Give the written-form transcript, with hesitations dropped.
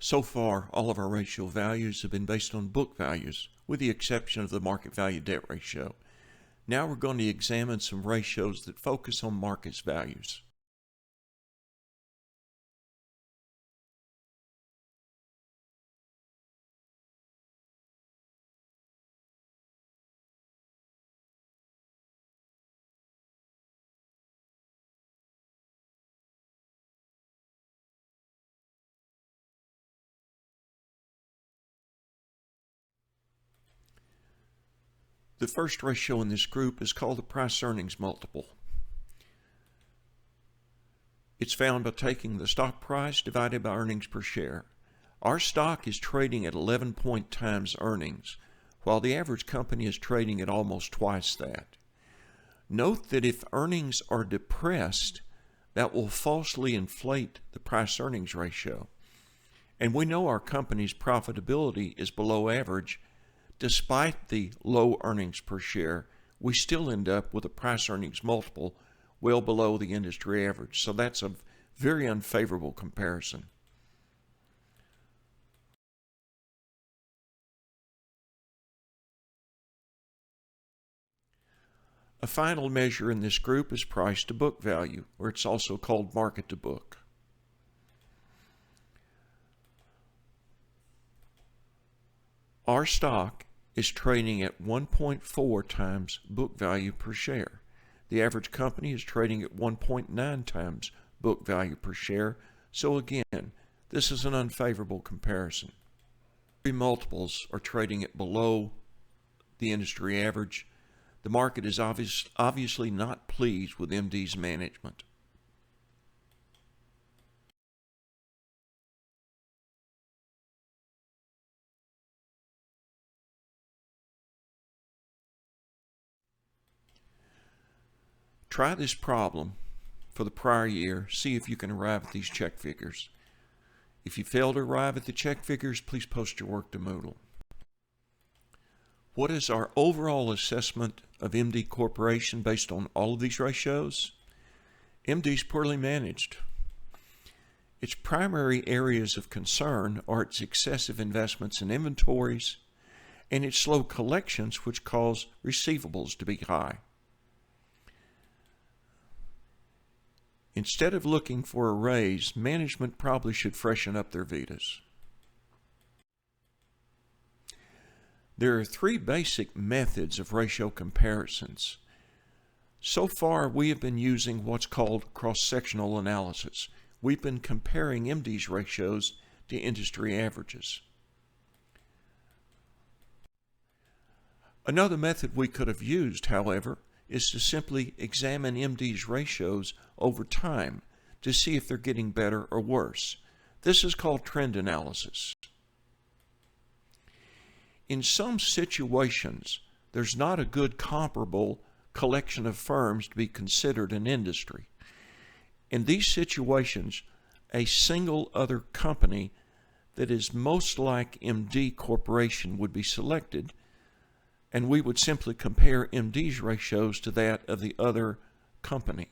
So far, all of our ratio values have been based on book values, with the exception of the market value debt ratio. Now we're going to examine some ratios that focus on market values. The first ratio in this group is called the price-earnings multiple. It's found by taking the stock price divided by earnings per share. Our stock is trading at 11 times earnings, while the average company is trading at almost twice that. Note that if earnings are depressed, that will falsely inflate the price-earnings ratio. And we know our company's profitability is below average. Despite the low earnings per share, we still end up with a price-earnings multiple well below the industry average. So that's a very unfavorable comparison. A final measure in this group is price to book value, or it's also called market to book. Our stock is trading at 1.4 times book value per share. The average company is trading at 1.9 times book value per share. So again, this is an unfavorable comparison. Three multiples are trading at below the industry average. The market is obviously not pleased with MD's management. Try this problem for the prior year. See if you can arrive at these check figures. If you fail to arrive at the check figures, please post your work to Moodle. What is our overall assessment of MD Corporation based on all of these ratios? MD is poorly managed. Its primary areas of concern are its excessive investments in inventories and its slow collections, which cause receivables to be high. Instead of looking for a raise, management probably should freshen up their Vitas. There are three basic methods of ratio comparisons. So far, we have been using what's called cross-sectional analysis. We've been comparing MD's ratios to industry averages. Another method we could have used, however, is to simply examine MD's ratios over time to see if they're getting better or worse. This is called trend analysis. In some situations, there's not a good comparable collection of firms to be considered an industry. In these situations, a single other company that is most like MD Corporation would be selected, and we would simply compare MD's ratios to that of the other company.